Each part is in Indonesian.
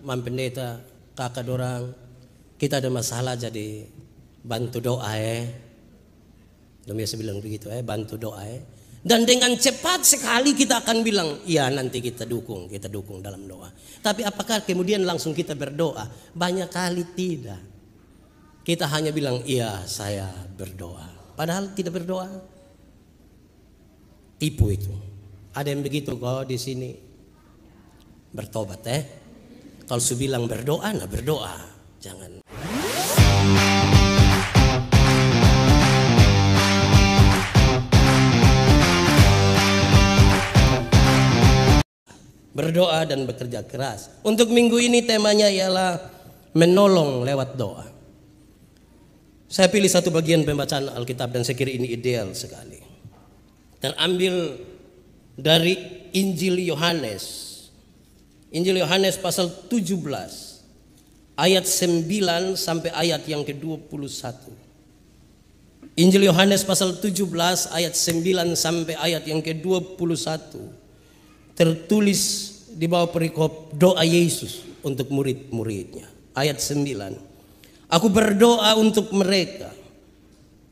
Mam Pendeta, kakak dorang, kita ada masalah jadi bantu doa Dong biasa bilang begitu bantu doa Dan dengan cepat sekali kita akan bilang, iya nanti kita dukung dalam doa. Tapi apakah kemudian langsung kita berdoa? Banyak kali tidak. Kita hanya bilang, iya saya berdoa. Padahal tidak berdoa. Tipu itu. Ada yang begitu kok di sini. Bertobat Kalau su bilang berdoa, nah berdoa. Jangan. Berdoa dan bekerja keras. Untuk minggu ini temanya ialah menolong lewat doa. Saya pilih satu bagian pembacaan Alkitab dan saya kira ini ideal sekali. Terambil dari Injil Yohanes. Injil Yohanes pasal 17 ayat 9 sampai ayat yang ke-21. Injil Yohanes pasal 17 ayat 9 sampai ayat yang ke-21. Tertulis di bawah perikop doa Yesus untuk murid-muridnya. Ayat 9. Aku berdoa untuk mereka.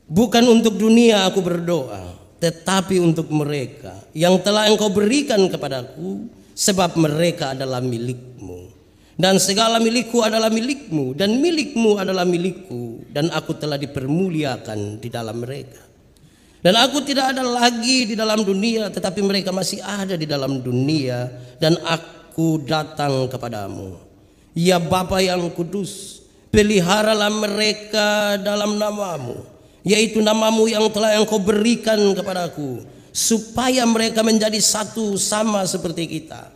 Bukan untuk dunia aku berdoa, tetapi untuk mereka yang telah Engkau berikan kepadaku, sebab mereka adalah milikmu. Dan segala milikku adalah milikmu, dan milikmu adalah milikku, dan aku telah dipermuliakan di dalam mereka. Dan aku tidak ada lagi di dalam dunia, tetapi mereka masih ada di dalam dunia, dan aku datang kepadamu. Ya Bapa yang kudus, peliharalah mereka dalam namamu, yaitu namamu yang telah Engkau berikan kepadaku, supaya mereka menjadi satu sama seperti kita.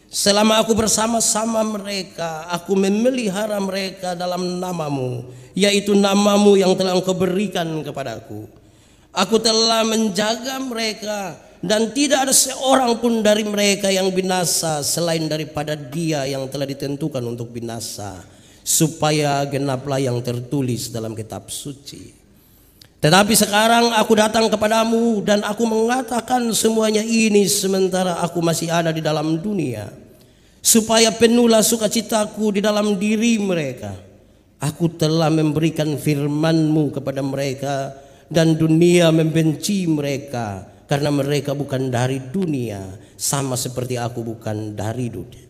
Selama aku bersama-sama mereka, aku memelihara mereka dalam namamu, yaitu namamu yang telah Engkau berikan kepadaku. Aku telah menjaga mereka, dan tidak ada seorang pun dari mereka yang binasa selain daripada dia yang telah ditentukan untuk binasa, supaya genaplah yang tertulis dalam kitab suci. Tetapi sekarang aku datang kepadamu, dan aku mengatakan semuanya ini sementara aku masih ada di dalam dunia, supaya penuhlah sukacitaku di dalam diri mereka. Aku telah memberikan firman-Mu kepada mereka, dan dunia membenci mereka karena mereka bukan dari dunia, sama seperti aku bukan dari dunia.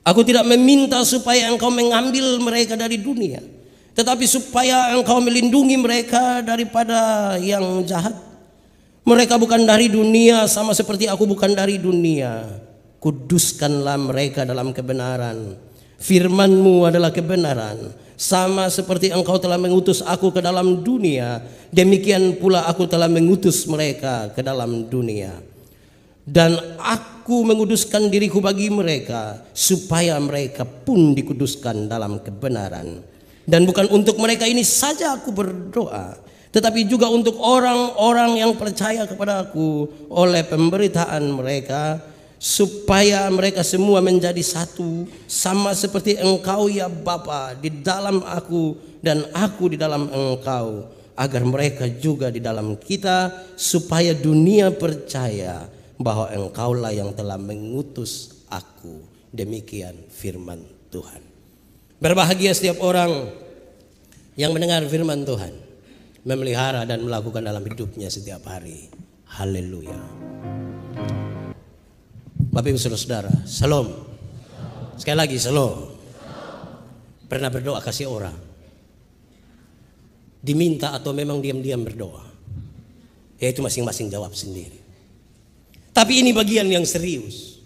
Aku tidak meminta supaya Engkau mengambil mereka dari dunia, tetapi supaya Engkau melindungi mereka daripada yang jahat. Mereka bukan dari dunia, sama seperti aku bukan dari dunia. Kuduskanlah mereka dalam kebenaran. Firman-Mu adalah kebenaran. Sama seperti Engkau telah mengutus aku ke dalam dunia, demikian pula aku telah mengutus mereka ke dalam dunia. Dan aku menguduskan diriku bagi mereka, supaya mereka pun dikuduskan dalam kebenaran. Dan bukan untuk mereka ini saja aku berdoa, tetapi juga untuk orang-orang yang percaya kepada aku oleh pemberitaan mereka, supaya mereka semua menjadi satu, sama seperti Engkau ya Bapa di dalam aku dan aku di dalam Engkau, agar mereka juga di dalam kita, supaya dunia percaya bahwa Engkaulah yang telah mengutus aku. Demikian firman Tuhan. Berbahagia setiap orang yang mendengar firman Tuhan, memelihara dan melakukan dalam hidupnya setiap hari. Haleluya. Bapak Ibu Saudara-saudara, Shalom. Sekali lagi Shalom. Pernah berdoa kasih orang? Diminta atau memang diam-diam berdoa? Ya itu masing-masing jawab sendiri. Tapi ini bagian yang serius.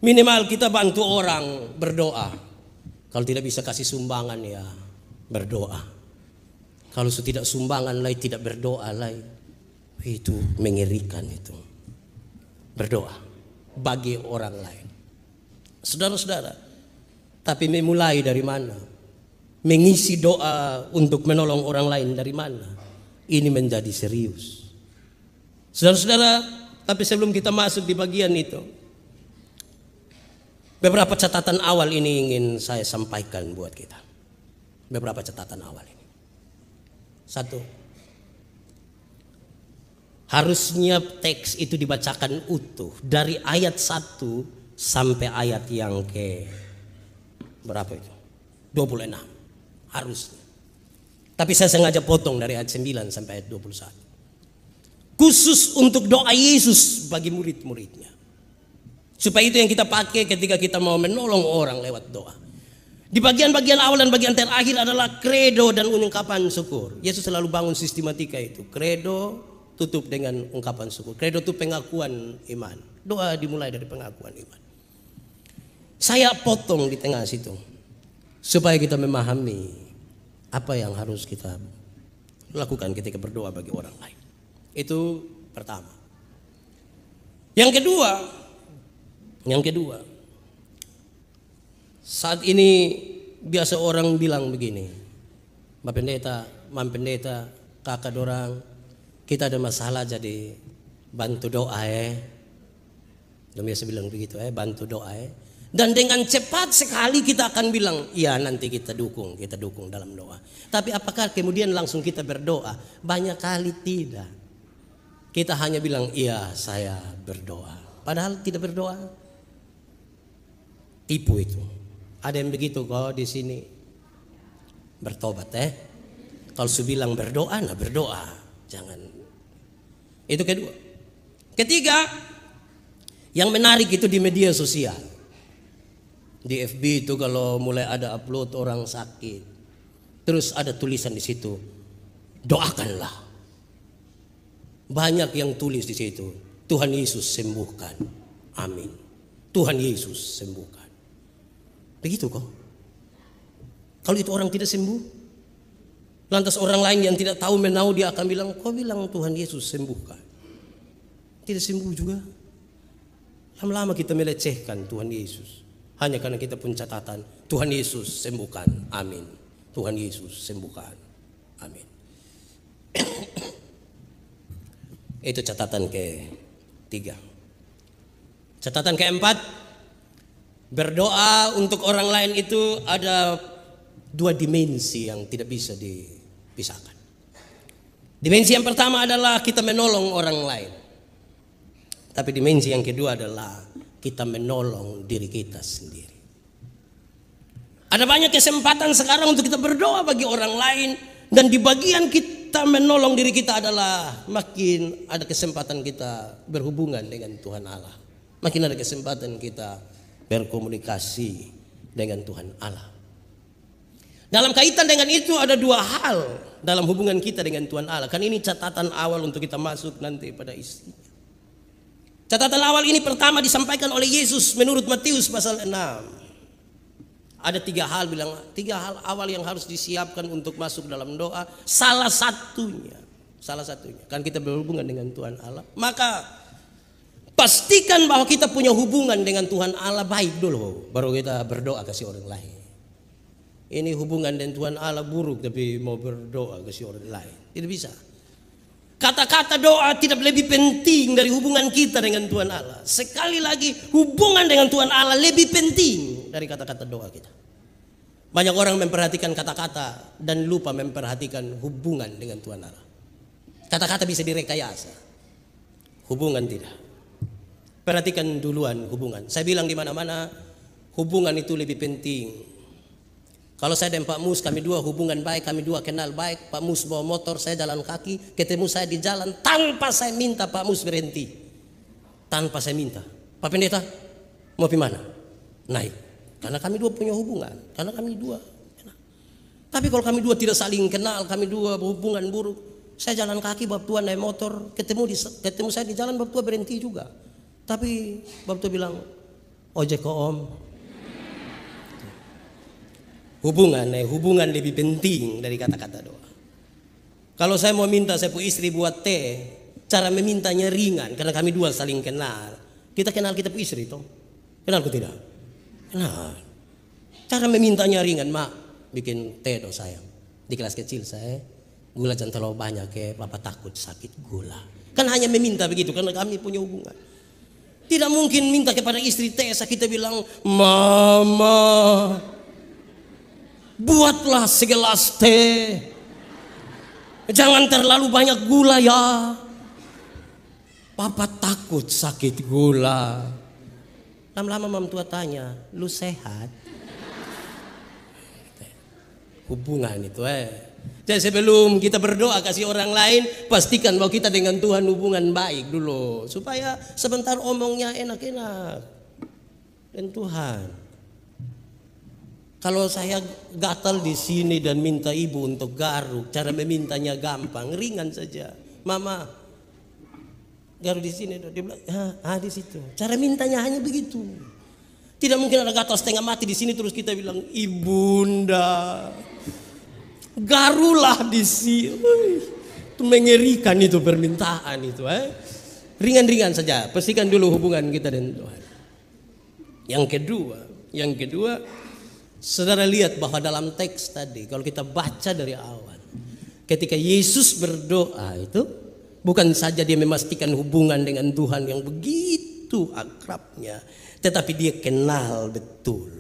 Minimal kita bantu orang berdoa. Kalau tidak bisa kasih sumbangan ya berdoa. Kalau tidak sumbangan lagi, tidak berdoa lagi, itu mengerikan itu. Berdoa bagi orang lain. Saudara-saudara, tapi memulai dari mana? Mengisi doa untuk menolong orang lain dari mana? Ini menjadi serius. Saudara-saudara, tapi sebelum kita masuk di bagian itu, beberapa catatan awal ini ingin saya sampaikan buat kita. Beberapa catatan awal ini. Satu, harusnya teks itu dibacakan utuh dari ayat 1 sampai ayat yang berapa itu? 26 harusnya. Tapi saya sengaja potong dari ayat 9 sampai ayat 21. Khusus untuk doa Yesus bagi murid-muridnya. Supaya itu yang kita pakai ketika kita mau menolong orang lewat doa. Di bagian-bagian awal dan bagian terakhir adalah kredo dan ungkapan syukur. Yesus selalu bangun sistematika itu. Kredo tutup dengan ungkapan syukur. Kredo itu pengakuan iman. Doa dimulai dari pengakuan iman. Saya potong di tengah situ supaya kita memahami apa yang harus kita lakukan ketika berdoa bagi orang lain. Itu pertama. Yang kedua, saat ini biasa orang bilang begini, Pak Pendeta, Mam Pendeta, kakak dorang, kita ada masalah jadi bantu doa Dia biasa bilang begitu bantu doa Dan dengan cepat sekali kita akan bilang, iya nanti kita dukung dalam doa. Tapi apakah kemudian langsung kita berdoa? Banyak kali tidak. Kita hanya bilang, iya saya berdoa. Padahal tidak berdoa. Tipu itu. Ada yang begitu kok di sini. Bertobat Kalau su bilang berdoa, nah berdoa. Jangan. Itu kedua. Ketiga, yang menarik itu di media sosial. Di FB itu kalau mulai ada upload orang sakit, terus ada tulisan di situ, doakanlah. Banyak yang tulis di situ, Tuhan Yesus sembuhkan. Amin. Tuhan Yesus sembuhkan. Begitu kok. Kalau itu orang tidak sembuh, lantas orang lain yang tidak tahu menau dia akan bilang, kau bilang Tuhan Yesus sembuhkan. Tidak sembuh juga. Lama-lama kita melecehkan Tuhan Yesus. Hanya karena kita pun catatan, Tuhan Yesus sembuhkan. Amin. Tuhan Yesus sembuhkan. Amin. Itu catatan ketiga. Catatan keempat, berdoa untuk orang lain itu ada dua dimensi yang tidak bisa dipisahkan. Dimensi yang pertama adalah kita menolong orang lain. Tapi dimensi yang kedua adalah kita menolong diri kita sendiri. Ada banyak kesempatan sekarang untuk kita berdoa bagi orang lain. Dan di bagian kita menolong diri kita adalah makin ada kesempatan kita berhubungan dengan Tuhan Allah. Makin ada kesempatan kita berkomunikasi dengan Tuhan Allah. Dalam kaitan dengan itu ada dua hal dalam hubungan kita dengan Tuhan Allah. Kan ini catatan awal untuk kita masuk nanti pada isinya. Catatan awal ini pertama disampaikan oleh Yesus menurut Matius pasal 6. Ada tiga hal awal yang harus disiapkan untuk masuk dalam doa. Salah satunya kan kita berhubungan dengan Tuhan Allah. Maka pastikan bahwa kita punya hubungan dengan Tuhan Allah baik dulu, baru kita berdoa kasih orang lain. Ini hubungan dengan Tuhan Allah buruk tapi mau berdoa kasih orang lain, tidak bisa. Kata-kata doa tidak lebih penting dari hubungan kita dengan Tuhan Allah. Sekali lagi, hubungan dengan Tuhan Allah lebih penting dari kata-kata doa kita. Banyak orang memperhatikan kata-kata dan lupa memperhatikan hubungan dengan Tuhan Allah. Kata-kata bisa direkayasa, hubungan tidak. Perhatikan duluan hubungan. Saya bilang di mana-mana hubungan itu lebih penting. Kalau saya dan Pak Mus, kami dua hubungan baik, kami dua kenal baik. Pak Mus bawa motor, saya jalan kaki, ketemu saya di jalan tanpa saya minta Pak Mus berhenti. Tanpa saya minta. Pak Pendeta, mau pergi mana? Naik. Karena kami dua punya hubungan. Karena kami dua kenal. Tapi kalau kami dua tidak saling kenal, kami dua berhubungan buruk. Saya jalan kaki, Bapak Tua naik motor, ketemu saya di jalan, Bapak Tua berhenti juga. Tapi Bapak Tua bilang, ojek kok om. Hubungan lebih penting dari kata-kata doa. Kalau saya mau minta saya punya istri buat teh, cara memintanya ringan karena kami dua saling kenal. Kita kenal kita punya istri toh? Kenal atau tidak? Kenal. Cara memintanya ringan, mak bikin teh dong sayang. Di kelas kecil saya gula jangan terlalu banyak papa takut sakit gula. Kan hanya meminta begitu karena kami punya hubungan. Tidak mungkin minta kepada istri teh kita bilang mama buatlah segelas teh. Jangan terlalu banyak gula ya. Papa takut sakit gula. Lama-lama mam tua tanya, lu sehat? hubungan itu. Jadi sebelum kita berdoa kasih orang lain, pastikan bahwa kita dengan Tuhan hubungan baik dulu, supaya sebentar omongnya enak-enak dengan Tuhan. Kalau saya gatal di sini dan minta ibu untuk garuk, cara memintanya gampang, ringan saja. Mama, garuk di sini, dia bilang, di situ. Cara mintanya hanya begitu. Tidak mungkin ada gatal setengah mati di sini terus kita bilang, Ibunda, garulah di sini. Itu mengerikan itu permintaan itu. Ringan-ringan saja. Pastikan dulu hubungan kita dengan Tuhan. Yang kedua, saudara lihat bahwa dalam teks tadi, kalau kita baca dari awal, ketika Yesus berdoa itu, bukan saja dia memastikan hubungan dengan Tuhan yang begitu akrabnya, tetapi dia kenal betul.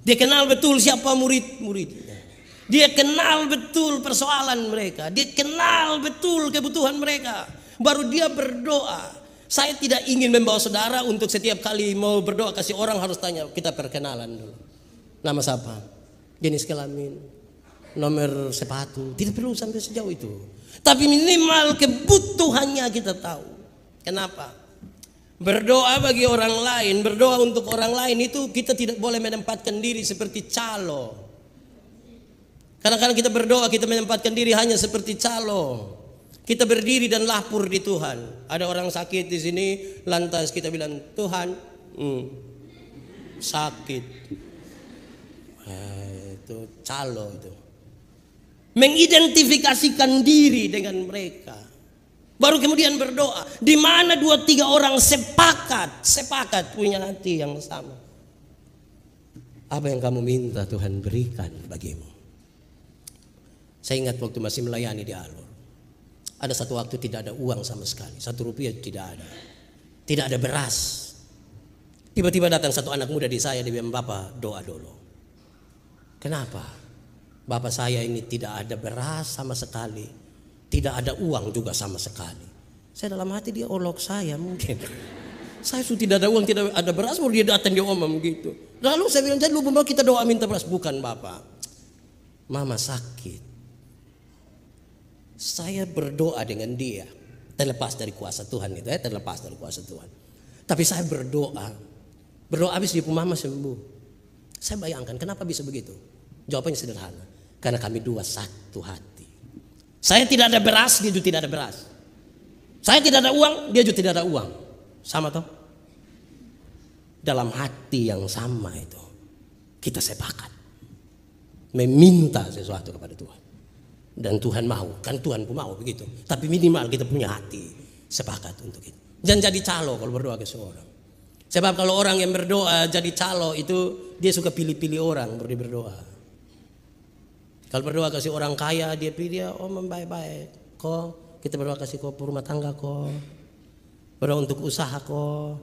Dia kenal betul siapa murid-muridnya. Dia kenal betul persoalan mereka. Dia kenal betul kebutuhan mereka. Baru dia berdoa. Saya tidak ingin membawa saudara untuk setiap kali mau berdoa kasih orang harus tanya, kita perkenalan dulu. Nama siapa? Jenis kelamin, nomor sepatu. Tidak perlu sampai sejauh itu. Tapi minimal kebutuhannya kita tahu. Kenapa? Berdoa bagi orang lain, berdoa untuk orang lain itu kita tidak boleh menempatkan diri seperti calo. Kadang-kadang kita berdoa kita menempatkan diri hanya seperti calo. Kita berdiri dan lapor di Tuhan. Ada orang sakit di sini, lantas kita bilang, Tuhan, sakit. Itu calo itu. Mengidentifikasikan diri dengan mereka. Baru kemudian berdoa. Di mana 2-3 orang sepakat punya hati yang sama. Apa yang kamu minta Tuhan berikan bagimu. Saya ingat waktu masih melayani di Alor. Ada satu waktu tidak ada uang sama sekali. 1 rupiah tidak ada. Tidak ada beras. Tiba-tiba datang satu anak muda di saya. Dia bilang, Bapak doa dulu. Kenapa? Bapak saya ini tidak ada beras sama sekali. Tidak ada uang juga sama sekali. Saya dalam hati dia olok saya mungkin. Saya sudah tidak ada uang, tidak ada beras. Baru dia datang dia omong gitu. Lalu saya bilang, jadi lupa kita doa minta beras. Bukan Bapak. Mama sakit. Saya berdoa dengan dia, terlepas dari kuasa Tuhan itu, terlepas dari kuasa Tuhan. Tapi saya berdoa habis dia mama sembuh. Saya bayangkan kenapa bisa begitu? Jawabannya sederhana, karena kami dua satu hati. Saya tidak ada beras, dia juga tidak ada beras. Saya tidak ada uang, dia juga tidak ada uang. Sama toh? Dalam hati yang sama itu, kita sepakat meminta sesuatu kepada Tuhan. Dan Tuhan mau, kan Tuhan pun mau begitu. Tapi minimal kita punya hati sepakat untuk itu. Jangan jadi calo kalau berdoa ke seorang. Sebab kalau orang yang berdoa jadi calo itu dia suka pilih-pilih orang baru dia berdoa. Kalau berdoa kasih orang kaya dia pilih dia baik-baik. Kok kita berdoa kasih kok rumah tangga kok. Berdoa untuk usaha kok.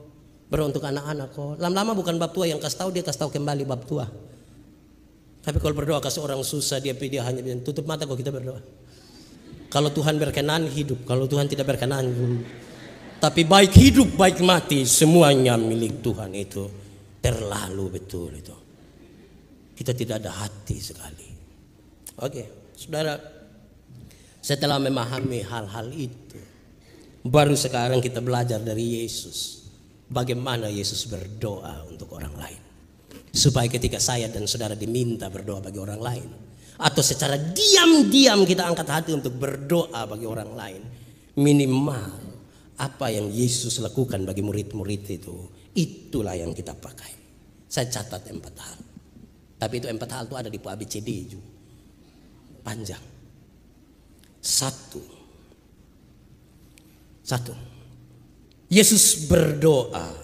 Berdoa untuk anak-anak kok. Lama-lama bukan bab tua yang kasih tahu, dia kasih tahu kembali bab tua. Tapi kalau berdoa kasih orang susah dia hanya bilang tutup mata kok kita berdoa. Kalau Tuhan berkenan hidup, kalau Tuhan tidak berkenan. Tapi baik hidup baik mati semuanya milik Tuhan itu. Terlalu betul itu. Kita tidak ada hati sekali. Oke, saudara, setelah memahami hal-hal itu, baru sekarang kita belajar dari Yesus. Bagaimana Yesus berdoa untuk orang lain. Supaya ketika saya dan saudara diminta berdoa bagi orang lain, atau secara diam-diam kita angkat hati untuk berdoa bagi orang lain, minimal apa yang Yesus lakukan bagi murid-murid itu, itulah yang kita pakai. Saya catat 4 hal. Tapi itu 4 hal itu ada di ABCD juga. Panjang. Satu. Yesus berdoa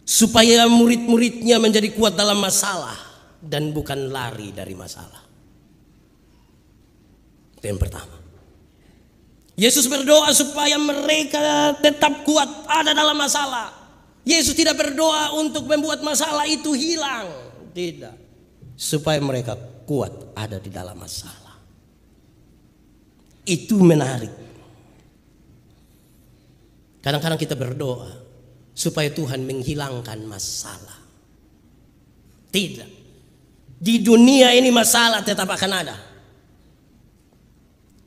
supaya murid-muridnya menjadi kuat dalam masalah dan bukan lari dari masalah. Itu yang pertama. Yesus berdoa supaya mereka tetap kuat ada dalam masalah. Yesus tidak berdoa untuk membuat masalah itu hilang. Tidak. Supaya mereka kuat ada di dalam masalah. Itu menarik. Kadang-kadang kita berdoa supaya Tuhan menghilangkan masalah. Tidak. Di dunia ini masalah tetap akan ada.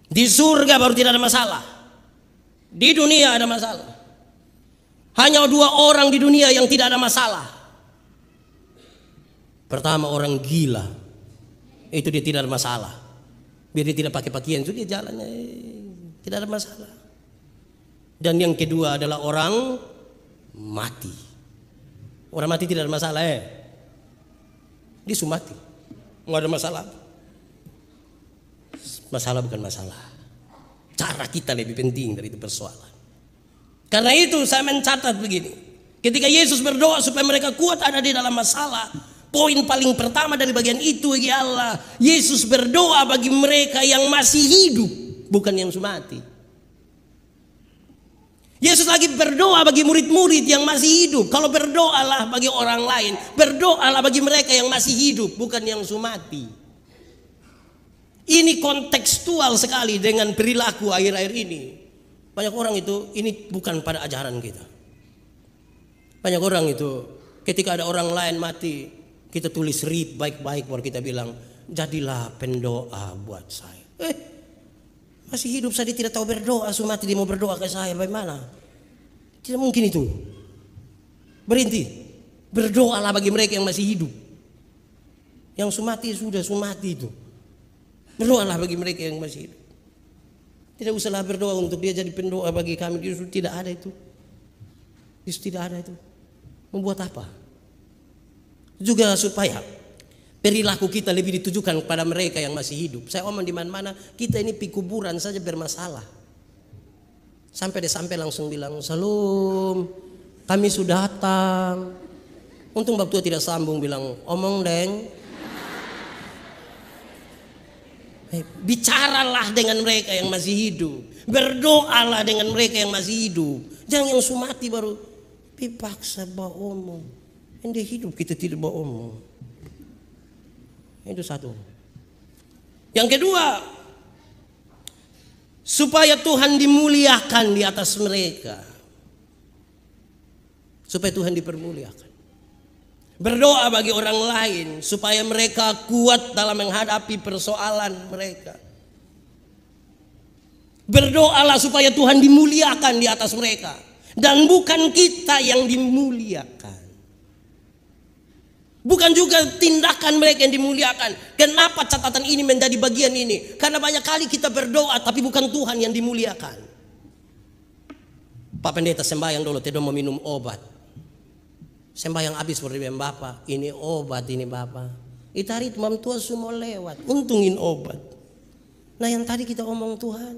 Di surga baru tidak ada masalah. Di dunia ada masalah. Hanya 2 orang di dunia yang tidak ada masalah. Pertama, orang gila. Itu dia tidak ada masalah. Biar dia tidak pakai pakaian, itu dia jalannya tidak ada masalah. Dan yang kedua adalah orang mati. Orang mati tidak ada masalah Dia sudah mati, nggak ada masalah. Masalah bukan masalah. Cara kita lebih penting dari itu persoalan. Karena itu saya mencatat begini. Ketika Yesus berdoa supaya mereka kuat ada di dalam masalah, poin paling pertama dari bagian itu bagi Allah, Yesus berdoa bagi mereka yang masih hidup, bukan yang sudah mati. Yesus lagi berdoa bagi murid-murid yang masih hidup. Kalau berdoalah bagi orang lain, berdoalah bagi mereka yang masih hidup, bukan yang sudah mati. Ini kontekstual sekali dengan perilaku akhir-akhir ini. Banyak orang itu, ini bukan pada ajaran kita. Banyak orang itu, ketika ada orang lain mati, kita tulis read baik-baik, baru kita bilang, jadilah pendoa buat saya. Masih hidup saya tidak tahu berdoa, sudah mati dia mau berdoa ke saya, bagaimana? Tidak mungkin itu. Berhenti. Berdoalah bagi mereka yang masih hidup. Yang sudah mati itu. Berdoalah bagi mereka yang masih hidup. Tidak usahlah berdoa untuk dia jadi pendoa bagi kami. Justru tidak ada itu. Justru tidak ada itu. Membuat apa? Juga supaya perilaku kita lebih ditujukan kepada mereka yang masih hidup. Saya omong di mana-mana, kita ini pi kuburan saja bermasalah. Sampai langsung bilang, "Salam, kami sudah datang." Untung bab tua tidak sambung bilang, "Omong deng." Bicaralah dengan mereka yang masih hidup. Berdoalah dengan mereka yang masih hidup. Jangan yang sudah mati baru dipaksa bawa omong. Yang dia hidup kita tidak bawa omong. Itu satu. Yang kedua, supaya Tuhan dimuliakan di atas mereka. Supaya Tuhan dipermuliakan. Berdoa bagi orang lain supaya mereka kuat dalam menghadapi persoalan mereka. Berdoalah supaya Tuhan dimuliakan di atas mereka. Dan bukan kita yang dimuliakan. Bukan juga tindakan mereka yang dimuliakan. Kenapa catatan ini menjadi bagian ini? Karena banyak kali kita berdoa tapi bukan Tuhan yang dimuliakan. Pak Pendeta sembahyang dulu, tidak mau minum obat. Sembahyang habis berikan Bapak, ini obat ini Bapak. Itu hari itu mam tua semua lewat, untungin obat. Nah yang tadi kita omong Tuhan.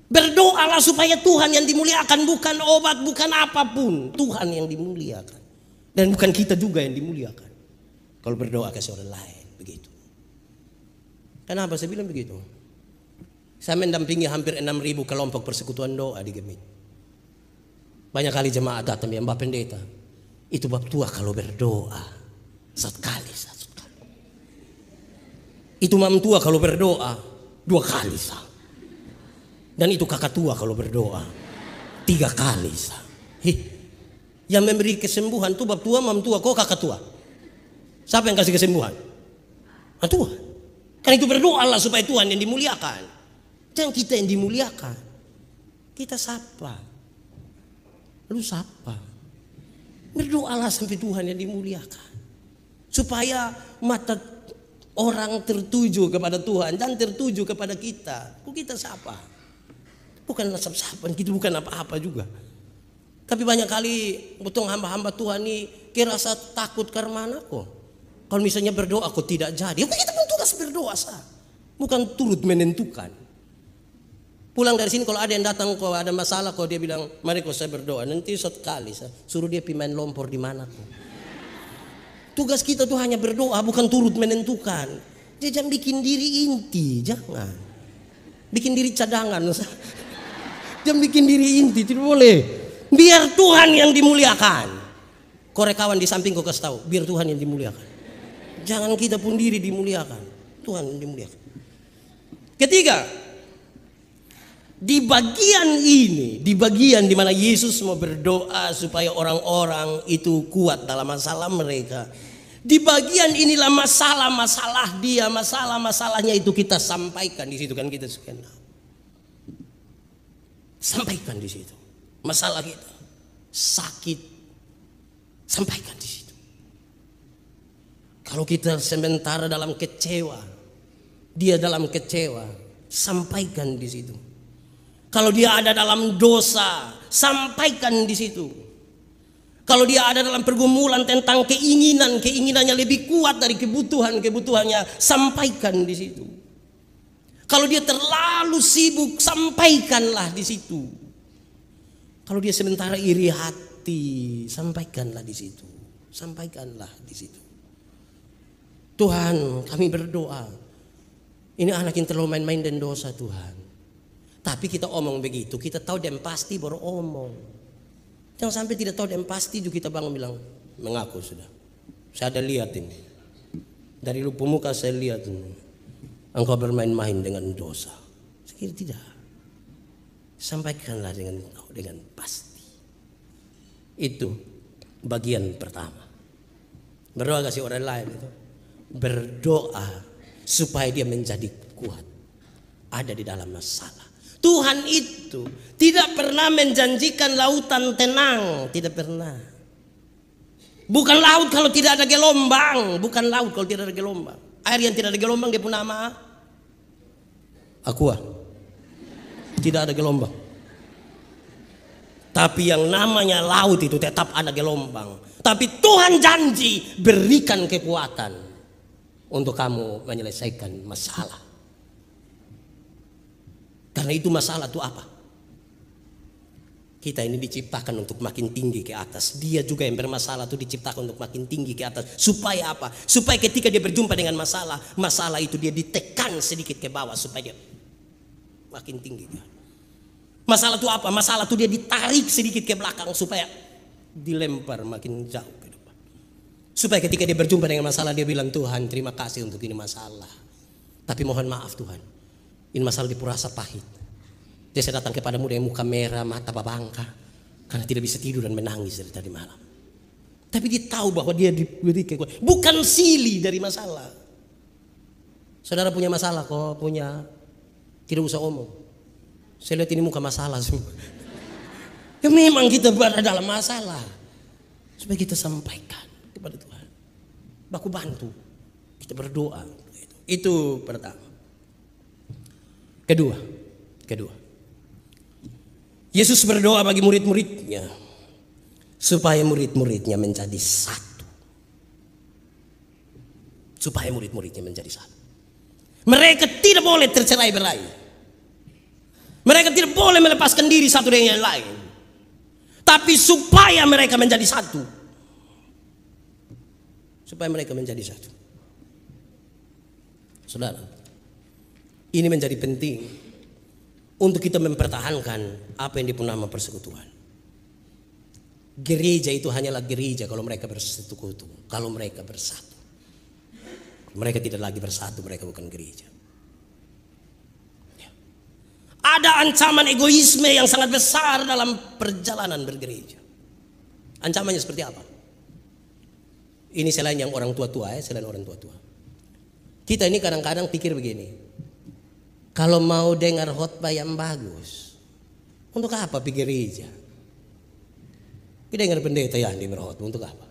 Berdoalah supaya Tuhan yang dimuliakan, bukan obat, bukan apapun. Tuhan yang dimuliakan. Dan bukan kita juga yang dimuliakan. Kalau berdoa ke orang lain, begitu. Kenapa saya bilang begitu? Saya mendampingi hampir 6.000 kelompok persekutuan doa di Gemit. Banyak kali jemaat datang yang Mbak Pendeta. Itu bab tua kalau berdoa. Sekali. Itu mam tua kalau berdoa 2 kali sah. Dan itu kakak tua kalau berdoa 3 kali sah. Yang memberi kesembuhan itu bab tua, mam tua, kok kakak tua. Siapa yang kasih kesembuhan? Tuhan. Karena itu berdoalah supaya Tuhan yang dimuliakan. Jangan kita yang dimuliakan. Kita sapa. Lu sapa? Berdoalah sampai Tuhan yang dimuliakan. Supaya mata orang tertuju kepada Tuhan dan tertuju kepada kita. Kok kita sapa? Bukan nasab-saban, kita bukan apa-apa juga. Tapi banyak kali betul hamba-hamba Tuhan ini kira rasa takut karena kok. Kalau misalnya berdoa kok tidak jadi. Kita pun tugas berdoa sah. Bukan turut menentukan. Pulang dari sini kalau ada yang datang kok ada masalah kok dia bilang mari kok saya berdoa nanti sekali saya suruh dia main lompor di mana kok. Tugas kita tuh hanya berdoa bukan turut menentukan. Dia jangan bikin diri inti, jangan. Bikin diri cadangan. Jangan bikin diri inti, tidak boleh. Biar Tuhan yang dimuliakan. Korek kawan di samping kau kasih tahu, biar Tuhan yang dimuliakan. Jangan kita pun diri dimuliakan, Tuhan yang dimuliakan. Ketiga, di bagian ini, di bagian di mana Yesus mau berdoa supaya orang-orang itu kuat dalam masalah mereka. Di bagian inilah masalah-masalah dia, masalah-masalahnya itu kita sampaikan di situ kan kita sekian. Sampaikan di situ. Masalah kita sakit, sampaikan di situ. Kalau kita sementara dalam kecewa, dia dalam kecewa, sampaikan di situ. Kalau dia ada dalam dosa, sampaikan di situ. Kalau dia ada dalam pergumulan tentang keinginannya lebih kuat dari kebutuhannya, sampaikan di situ. Kalau dia terlalu sibuk, sampaikanlah di situ. Kalau dia sementara iri hati, sampaikanlah di situ. Sampaikanlah di situ. Tuhan, kami berdoa. Ini anak yang terlalu main-main dan dosa, Tuhan. Tapi kita omong begitu, kita tahu dan pasti baru omong. Jangan sampai tidak tahu dan pasti juga kita bangun bilang, mengaku sudah. Saya ada lihat ini. Dari lupu muka saya lihat ini. Engkau bermain-main dengan dosa. Saya kira tidak. Sampaikanlah dengan pasti. Itu bagian pertama. Berdoa kasih orang lain itu. Berdoa supaya dia menjadi kuat. Ada di dalam masalah. Tuhan itu tidak pernah menjanjikan lautan tenang. Tidak pernah. Bukan laut kalau tidak ada gelombang. Bukan laut kalau tidak ada gelombang. Air yang tidak ada gelombang dia pun nama aqua. Tidak ada gelombang. Tapi yang namanya laut itu tetap ada gelombang. Tapi Tuhan janji berikan kekuatan untuk kamu menyelesaikan masalah. Karena itu masalah itu apa? Kita ini diciptakan untuk makin tinggi ke atas. Dia juga yang bermasalah itu diciptakan untuk makin tinggi ke atas. Supaya apa? Supaya ketika dia berjumpa dengan masalah, masalah itu dia ditekan sedikit ke bawah supaya dia makin tinggi. Masalah itu apa? Masalah itu dia ditarik sedikit ke belakang supaya dilempar makin jauh ke depan. Supaya ketika dia berjumpa dengan masalah dia bilang, Tuhan terima kasih untuk ini masalah. Tapi mohon maaf Tuhan, ini masalah dipurasa pahit. Dia saya datang kepadamu dengan muka merah, mata babangka, karena tidak bisa tidur dan menangis dari tadi malam. Tapi dia tahu bahwa dia diberi kekuatan. Bukan silih dari masalah. Saudara punya masalah kok, punya. Tidak usah omong. Saya lihat ini muka masalah semua. Ya memang kita berada dalam masalah. Supaya kita sampaikan kepada Tuhan. Baku bantu. Kita berdoa. Itu pertama. Kedua. Yesus berdoa bagi murid-muridnya supaya murid-muridnya menjadi satu. Supaya murid-muridnya menjadi satu. Mereka tidak boleh tercerai-berai. Mereka tidak boleh melepaskan diri satu dengan yang lain. Tapi supaya mereka menjadi satu. Supaya mereka menjadi satu. Saudara, ini menjadi penting untuk kita mempertahankan apa yang disebut nama persekutuan. Gereja itu hanyalah gereja kalau mereka bersekutu, kalau mereka bersatu. Mereka tidak lagi bersatu, mereka bukan gereja. Ya. Ada ancaman egoisme yang sangat besar dalam perjalanan bergereja. Ancamannya seperti apa? Ini selain yang orang tua-tua, selain orang tua-tua. Kita ini kadang-kadang pikir begini. Kalau mau dengar khotbah yang bagus, untuk apa pergi gereja? Kita dengar pendeta yang di berkhotbah, untuk apa?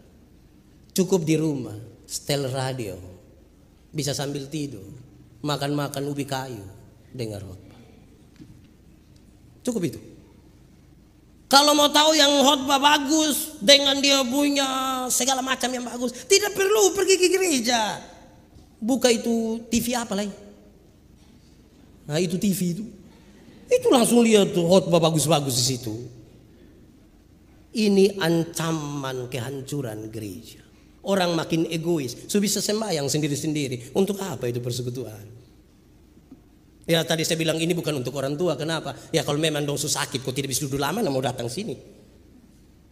Cukup di rumah, setel radio, bisa sambil tidur, makan-makan ubi kayu, dengar khotbah. Cukup itu. Kalau mau tahu yang khotbah bagus, dengan dia punya segala macam yang bagus, tidak perlu pergi ke gereja. Buka itu TV apa lagi? Nah itu TV itu langsung lihat tuh khotbah bagus-bagus di situ. Ini ancaman kehancuran gereja. Orang makin egois, so bisa sembahyang sendiri-sendiri. Untuk apa itu persekutuan? Ya tadi saya bilang ini bukan untuk orang tua. Kenapa? Ya kalau memang dong sakit, kok tidak bisa duduk lama, mau datang sini.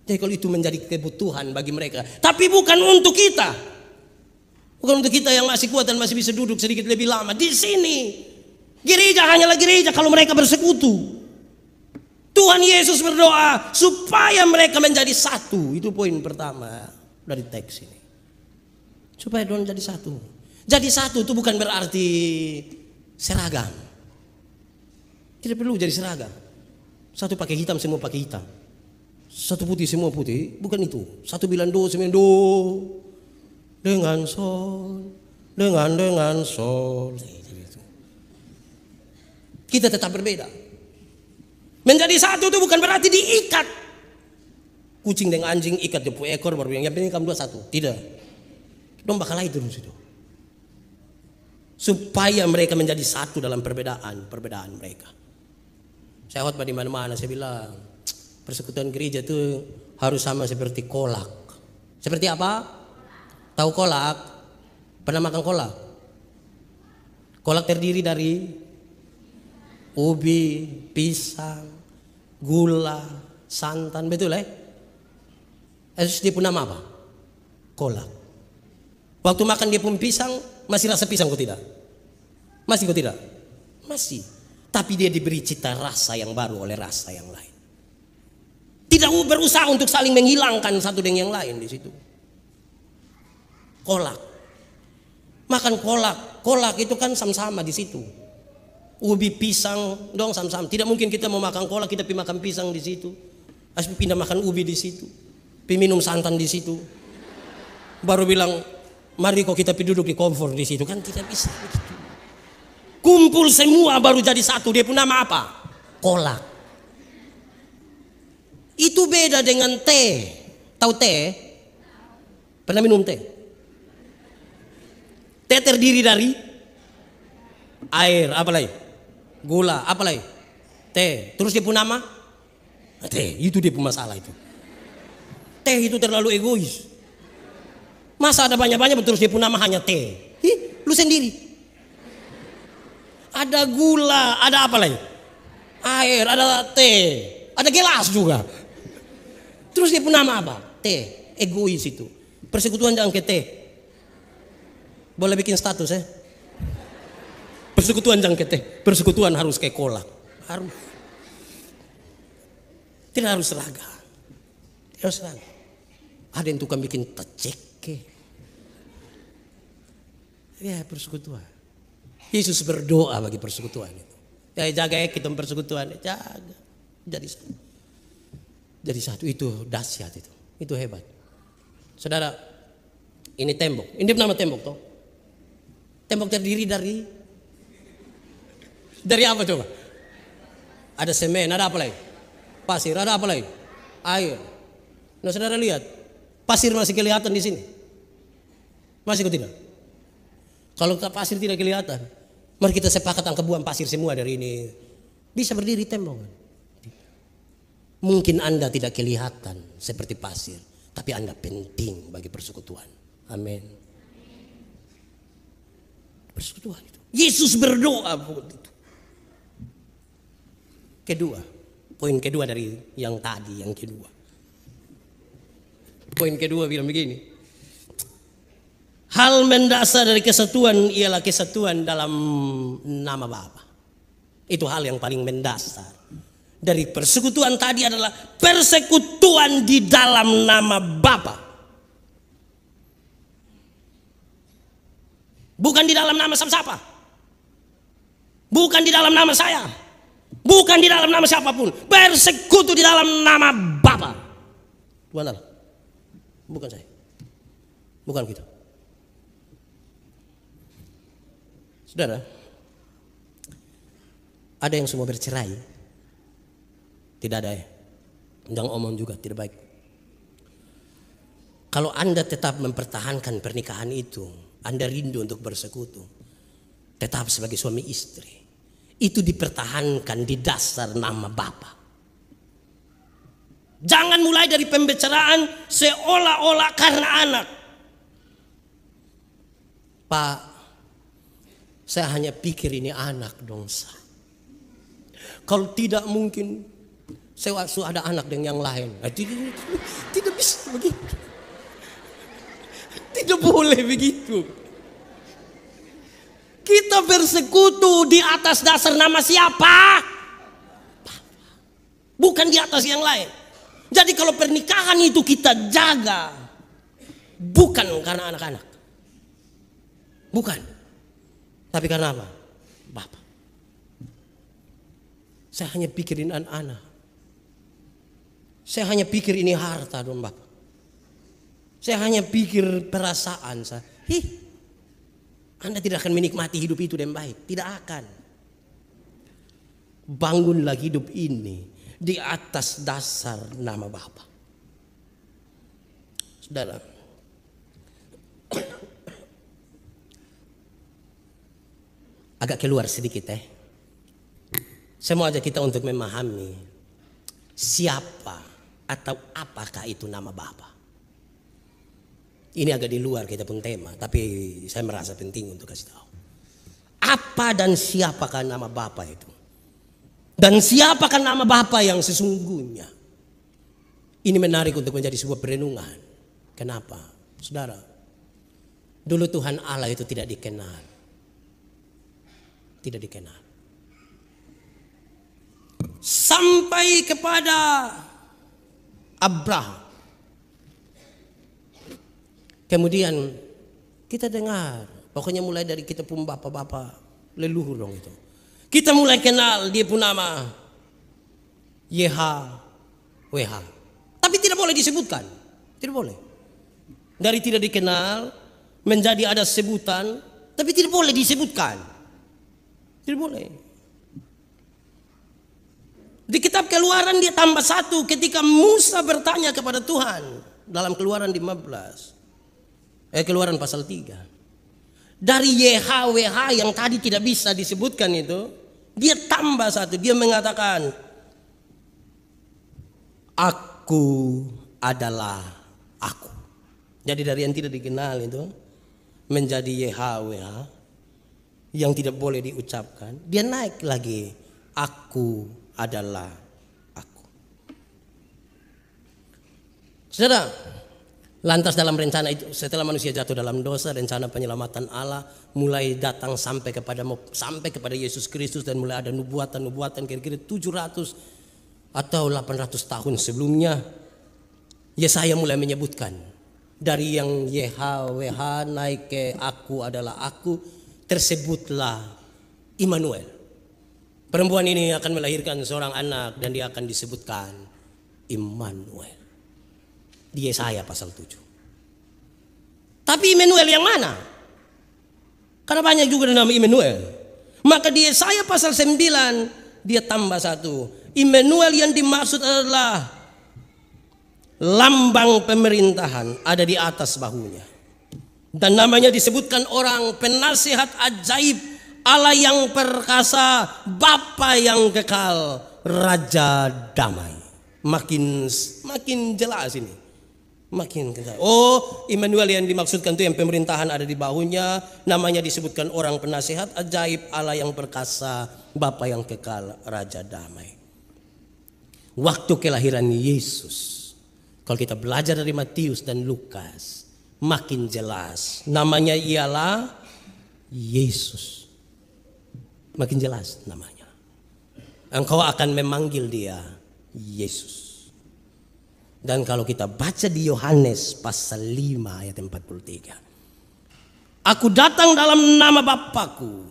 Jadi kalau itu menjadi kebutuhan bagi mereka, tapi bukan untuk kita. Bukan untuk kita yang masih kuat dan masih bisa duduk sedikit lebih lama di sini. Gereja hanyalah gereja kalau mereka bersekutu. Tuhan Yesus berdoa supaya mereka menjadi satu. Itu poin pertama dari teks ini. Supaya dong jadi satu. Jadi satu itu bukan berarti seragam. Tidak perlu jadi seragam. Satu pakai hitam, semua pakai hitam. Satu putih, semua putih. Bukan itu. Satu bilang do, semua do. Dengan sol. Dengan sol. Kita tetap berbeda. Menjadi satu itu bukan berarti diikat. Kucing dengan anjing ikat di ekor baru yang penting kamu dua satu. Tidak. Dong bakal lain terus itu. Supaya mereka menjadi satu dalam perbedaan mereka. Saya khotbah di mana-mana saya bilang persekutuan gereja itu harus sama seperti kolak. Seperti apa? Tahu kolak? Pernah makan kolak? Kolak terdiri dari ubi, pisang, gula, santan, betul Yesus dia pun nama apa? Kolak. Waktu makan dia pun pisang, masih rasa pisang kok tidak? Masih kok tidak? Masih. Tapi dia diberi cita rasa yang baru oleh rasa yang lain. Tidak berusaha untuk saling menghilangkan satu dengan yang lain di situ. Kolak. Makan kolak. Kolak itu kan sama-sama di situ. Ubi pisang dong sama-sama. Tidak mungkin kita mau makan kolak kita pergi makan pisang di situ. Harus pindah makan ubi di situ. Pergi minum santan di situ. Baru bilang mari kok kita pergi duduk di komfor di situ, kan tidak bisa begitu. Kumpul semua baru jadi satu. Dia pun nama apa? Kolak. Itu beda dengan teh. Tahu teh? Pernah minum teh? Teh terdiri dari air, apa lagi? Gula, apa lagi? Teh. Terus dia pun nama? Teh. Itu dia pun masalah itu. Teh itu terlalu egois. Masa ada banyak-banyak terus dia pun nama hanya teh. Lu sendiri. Ada gula, ada apa lagi? Air, ada teh, ada gelas juga. Terus dia pun nama apa? Teh. Egois itu. Persekutuan jangan ke teh. Boleh bikin status Persekutuan jangan ke teh. Persekutuan harus ke kolak. Harus. Tidak harus seragam. Tidak harus seragam. Ada yang tukang bikin teceke. Ya persekutuan. Yesus berdoa bagi persekutuan itu. Ya jaga kita persekutuan, jaga. Jadi satu. Jadi satu itu dahsyat itu. Itu hebat. Saudara, ini tembok. Ini nama tembok toh. Tembok terdiri dari apa coba? Ada semen, ada apa lagi? Pasir, ada apa lagi? Air. Nah saudara lihat, pasir masih kelihatan di sini. Masih kok tidak? Kalau pasir tidak kelihatan, mari kita sepakat angka buang pasir semua dari ini. Bisa berdiri tembok. Mungkin Anda tidak kelihatan seperti pasir, tapi Anda penting bagi persekutuan. Amin. Persekutuan itu. Yesus berdoa begitu. Kedua, poin kedua dari yang tadi, yang kedua. Poin kedua bilang begini. Hal mendasar dari kesatuan ialah kesatuan dalam nama Bapa. Itu hal yang paling mendasar. Dari persekutuan tadi adalah persekutuan di dalam nama Bapa. Bukan di dalam nama siapa. Bukan di dalam nama saya. Bukan di dalam nama siapapun. Persekutu di dalam nama Bapa. Tuhan Allah. Bukan saya. Bukan kita. Saudara, ada yang semua bercerai? Tidak ada ya? Jangan omong juga, tidak baik. Kalau Anda tetap mempertahankan pernikahan itu, Anda rindu untuk bersekutu, tetap sebagai suami istri, itu dipertahankan di dasar nama Bapa. Jangan mulai dari pembicaraan seolah-olah karena anak. Pak, saya hanya pikir ini anak dongsa. Kalau tidak mungkin saya ada anak dengan yang lain. Tidak bisa begitu. Tidak boleh begitu. Kita bersekutu di atas dasar nama siapa? Bukan di atas yang lain. Jadi kalau pernikahan itu kita jaga, bukan karena anak-anak. Bukan. Tapi karena apa? Bapa. Saya hanya pikirin anak-anak. Saya hanya pikir ini harta dong Bapak. Saya hanya pikir perasaan saya. Anda tidak akan menikmati hidup itu dengan baik. Tidak akan. Bangunlah hidup ini di atas dasar nama Bapa. Saudara, agak keluar sedikit Saya mau ajak kita untuk memahami siapa atau apakah itu nama Bapa. Ini agak di luar kita pun tema, tapi saya merasa penting untuk kasih tahu. Apa dan siapakah nama Bapa itu? Dan siapakah nama Bapa yang sesungguhnya? Ini menarik untuk menjadi sebuah perenungan. Kenapa? Saudara, dulu Tuhan Allah itu tidak dikenal. Tidak dikenal. Sampai kepada Abraham. Kemudian kita dengar, pokoknya mulai dari kita pun bapak-bapak leluhur dong itu. Kita mulai kenal dia pun nama YHWH. Tapi tidak boleh disebutkan. Tidak boleh. Dari tidak dikenal menjadi ada sebutan, tapi tidak boleh disebutkan. Tidak boleh. Di kitab Keluaran dia tambah satu ketika Musa bertanya kepada Tuhan dalam Keluaran 15. Keluaran pasal 3. Dari YHWH yang tadi tidak bisa disebutkan itu, dia tambah satu. Dia mengatakan, aku adalah aku. Jadi dari yang tidak dikenal itu menjadi YHWH yang tidak boleh diucapkan. Dia naik lagi, aku adalah aku. Saudara, lantas dalam rencana itu, setelah manusia jatuh dalam dosa, rencana penyelamatan Allah mulai datang sampai kepada Yesus Kristus, dan mulai ada nubuatan kira-kira 700 atau 800 tahun sebelumnya. Yesaya mulai menyebutkan dari yang YHWH naik ke aku adalah aku, tersebutlah Immanuel. Perempuan ini akan melahirkan seorang anak dan dia akan disebutkan Immanuel. Di Yesaya pasal 7. Tapi Immanuel yang mana? Karena banyak juga nama Immanuel. Maka di Yesaya pasal 9 dia tambah satu. Immanuel yang dimaksud adalah lambang pemerintahan ada di atas bahunya. Dan namanya disebutkan orang penasihat ajaib, Allah yang perkasa, Bapa yang kekal, Raja damai. Makin jelas ini. Makin kekal. Oh, Immanuel yang dimaksudkan itu yang pemerintahan ada di bahunya. Namanya disebutkan orang penasihat ajaib, Allah yang perkasa, Bapa yang kekal, Raja damai. Waktu kelahiran Yesus, kalau kita belajar dari Matius dan Lukas, makin jelas. Namanya ialah Yesus. Makin jelas namanya. Engkau akan memanggil dia Yesus. Dan kalau kita baca di Yohanes pasal 5 ayat 43. Aku datang dalam nama Bapakku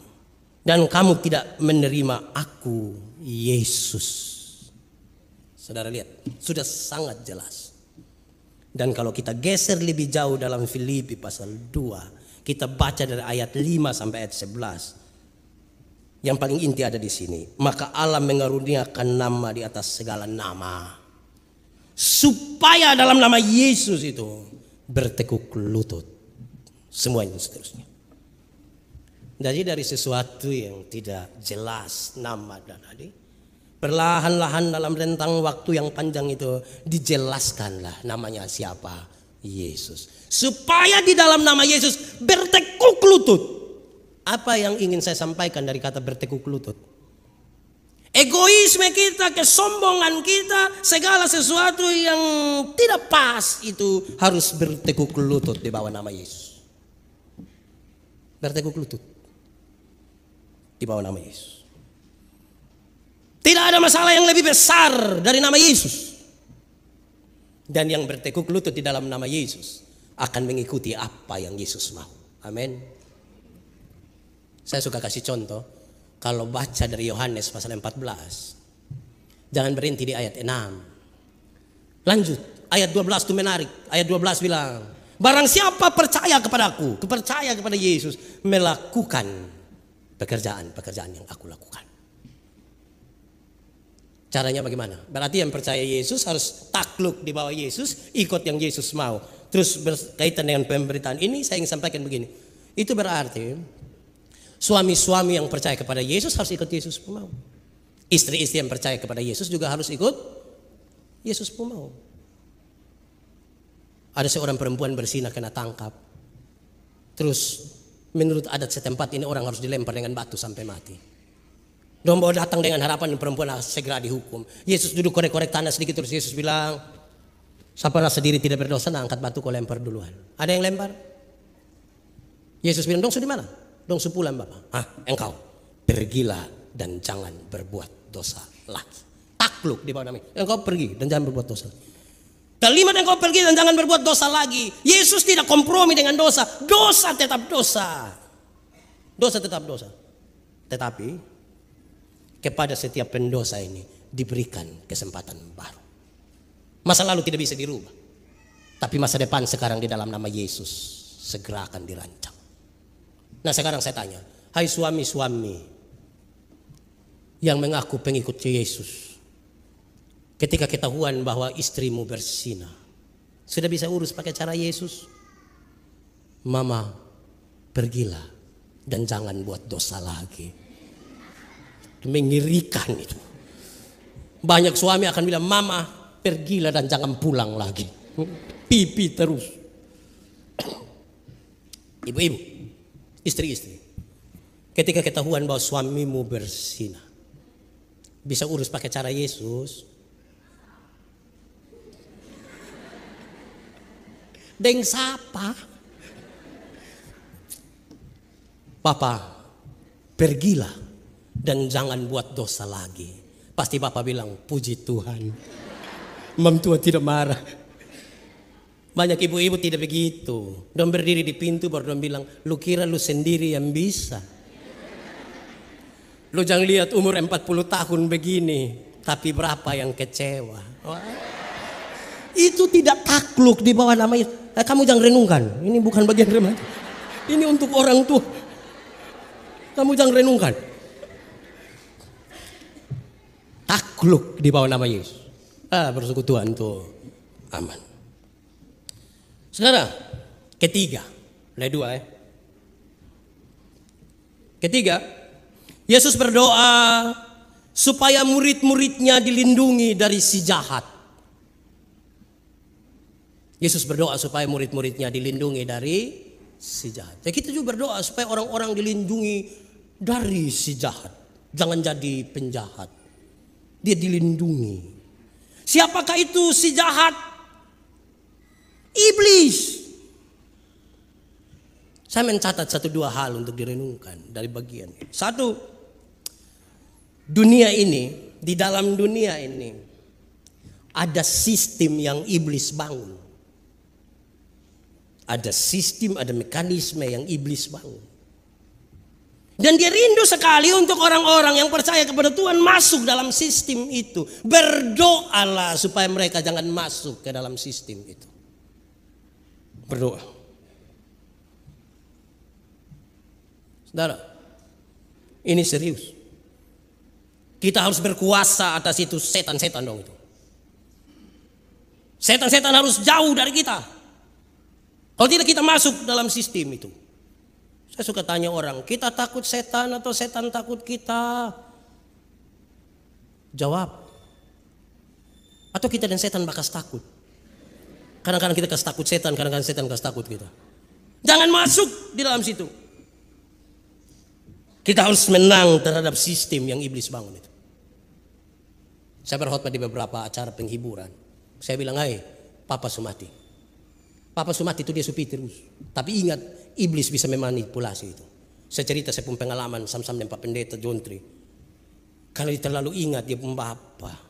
dan kamu tidak menerima aku, Yesus. Saudara lihat, sudah sangat jelas. Dan kalau kita geser lebih jauh dalam Filipi pasal 2, kita baca dari ayat 5 sampai ayat 11. Yang paling inti ada di sini. Maka Allah mengaruniakan nama di atas segala nama, supaya dalam nama Yesus itu bertekuk lutut semuanya seterusnya. Jadi dari sesuatu yang tidak jelas nama dan tadi, perlahan-lahan dalam rentang waktu yang panjang itu dijelaskanlah namanya siapa, Yesus. Supaya di dalam nama Yesus bertekuk lutut. Apa yang ingin saya sampaikan dari kata bertekuk lutut? Egoisme kita, kesombongan kita, segala sesuatu yang tidak pas itu harus bertekuk lutut di bawah nama Yesus. Bertekuk lutut di bawah nama Yesus. Tidak ada masalah yang lebih besar dari nama Yesus. Dan yang bertekuk lutut di dalam nama Yesus akan mengikuti apa yang Yesus mau. Amin. Saya suka kasih contoh. Kalau baca dari Yohanes pasal 14, jangan berhenti di ayat 6. Lanjut, ayat 12 itu menarik. Ayat 12 bilang, barang siapa percaya kepadaku, percaya kepada Yesus, melakukan pekerjaan-pekerjaan yang aku lakukan. Caranya bagaimana? Berarti yang percaya Yesus harus takluk di bawah Yesus, ikut yang Yesus mau. Terus berkaitan dengan pemberitaan ini saya ingin sampaikan begini. Itu berarti suami-suami yang percaya kepada Yesus harus ikut Yesus pun mau. Istri-istri yang percaya kepada Yesus juga harus ikut Yesus pun mau. Ada seorang perempuan berzina kena tangkap. Terus menurut adat setempat ini orang harus dilempar dengan batu sampai mati. Domba datang dengan harapan perempuan segera dihukum. Yesus duduk korek-korek tanah sedikit, terus Yesus bilang, siapa rasa diri tidak berdosa, nah angkat batu kau lempar duluan. Ada yang lempar? Yesus bilang, dong sudah mana? Dong sepulang Bapak. Engkau pergilah dan jangan berbuat dosa lagi. Takluk di bawah namanya. Engkau pergi dan jangan berbuat dosa. Kalimat engkau pergi dan jangan berbuat dosa lagi. Yesus tidak kompromi dengan dosa. Dosa tetap dosa. Dosa tetap dosa. Tetapi kepada setiap pendosa ini diberikan kesempatan baru. Masa lalu tidak bisa dirubah, tapi masa depan sekarang di dalam nama Yesus segera akan dirancang. Nah sekarang saya tanya, hai suami-suami yang mengaku pengikut Yesus, ketika ketahuan bahwa istrimu berzina, sudah bisa urus pakai cara Yesus? Mama, pergilah dan jangan buat dosa lagi. Mengerikan itu. Banyak suami akan bilang, mama pergilah dan jangan pulang lagi. Pipi terus. Ibu-ibu, istri-istri, ketika ketahuan bahwa suamimu berzina, bisa urus pakai cara Yesus? Deng sapa? Papa, pergilah dan jangan buat dosa lagi. Pasti Bapak bilang, puji Tuhan, Mam tua tidak marah. Banyak ibu-ibu tidak begitu. Dong berdiri di pintu baru dong bilang, lu kira lu sendiri yang bisa? Lu jangan lihat umur 40 tahun begini, tapi berapa yang kecewa. Wah. Itu tidak takluk di bawah namanya. Kamu jangan renungkan, ini bukan bagian remaja. Ini untuk orang tua. Kamu jangan renungkan. Takluk di bawah nama Yesus. Persekutuan tuh aman. Sekarang ketiga, ada dua ya. Ketiga, Yesus berdoa supaya murid-muridnya dilindungi dari si jahat. Yesus berdoa supaya murid-muridnya dilindungi dari si jahat. Ya, kita juga berdoa supaya orang-orang dilindungi dari si jahat. Jangan jadi penjahat. Dia dilindungi. Siapakah itu si jahat? Iblis. Saya mencatat 1-2 hal untuk direnungkan dari bagian ini. Satu, dunia ini, di dalam dunia ini ada sistem yang iblis bangun. Ada sistem, ada mekanisme yang iblis bangun. Dan dia rindu sekali untuk orang-orang yang percaya kepada Tuhan masuk dalam sistem itu. Berdoalah supaya mereka jangan masuk ke dalam sistem itu. Berdoa. Saudara, ini serius. Kita harus berkuasa atas itu setan-setan dong itu. Setan-setan harus jauh dari kita. Kalau tidak kita masuk dalam sistem itu. Saya suka tanya orang, kita takut setan atau setan takut kita? Jawab. Atau kita dan setan bakas takut? Kadang-kadang kita kasih takut setan, kadang-kadang setan kasih takut kita. Jangan masuk di dalam situ. Kita harus menang terhadap sistem yang iblis bangun itu. Saya berkhotbah di beberapa acara penghiburan. Saya bilang, hai Papa Sumati. Papa Sumati itu dia supi terus. Tapi ingat, iblis bisa memanipulasi itu. Saya cerita saya punya pengalaman sam-sam dan Pak Pendeta Jontri. Kalau dia terlalu ingat dia pun Bapak.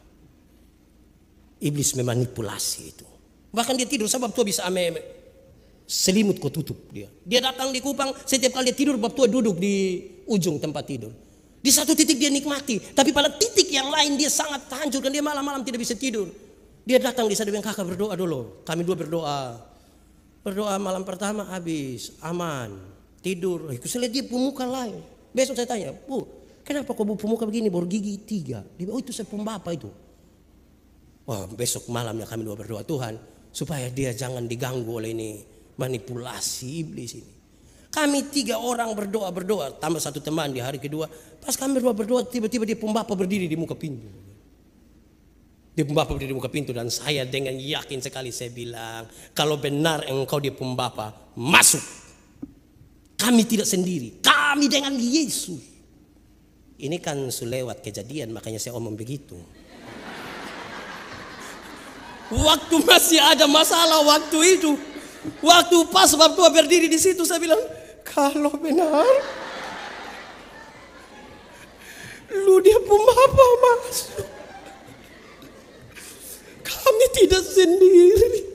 Iblis memanipulasi itu. Bahkan dia tidur sebab tua bisa selimut kau tutup dia. Dia datang di Kupang, setiap kali dia tidur bab tua duduk di ujung tempat tidur. Di satu titik dia nikmati, tapi pada titik yang lain dia sangat hancur dan dia malam-malam tidak bisa tidur. Dia datang di sana bilang, kakak berdoa dulu. Kami dua berdoa. Berdoa malam pertama habis, aman, tidur. Saya lihat dia pemuka lain. Besok saya tanya, Bu, kenapa kau pemuka begini, baru gigi 3? Dia bilang, oh itu saya pembapa itu. Wah, besok malamnya kami dua berdoa, Tuhan, supaya dia jangan diganggu oleh ini manipulasi iblis ini. Kami 3 orang berdoa, tambah 1 teman di hari kedua. Pas kami berdoa, tiba-tiba dia pembapa berdiri di muka pintu. Dia pembapa berdiri di muka pintu dan saya dengan yakin sekali saya bilang, kalau benar engkau dia pembapa, masuk. Kami tidak sendiri, kami dengan Yesus. Ini kan lewat kejadian, makanya saya omong begitu. Waktu masih ada masalah waktu itu, waktu pas waktu berdiri di situ saya bilang, kalau benar lu dia pembapa masuk, kami tidak sendiri.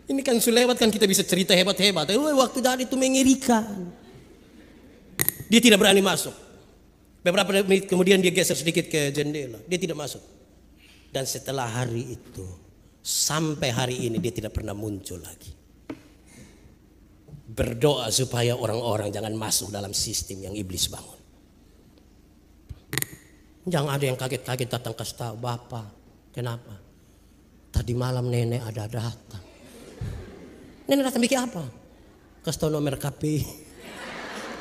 Ini kan lewat kan kita bisa cerita hebat-hebat. Waktu tadi itu mengerikan. Dia tidak berani masuk. Beberapa menit kemudian dia geser sedikit ke jendela. Dia tidak masuk. Dan setelah hari itu sampai hari ini dia tidak pernah muncul lagi. Berdoa supaya orang-orang jangan masuk dalam sistem yang iblis bangun. Jangan ada yang kaget-kaget datang kasih tahu, Bapak, kenapa? Tadi malam nenek ada datang. Nenek datang bikin apa? Kasih tahu nomor KP.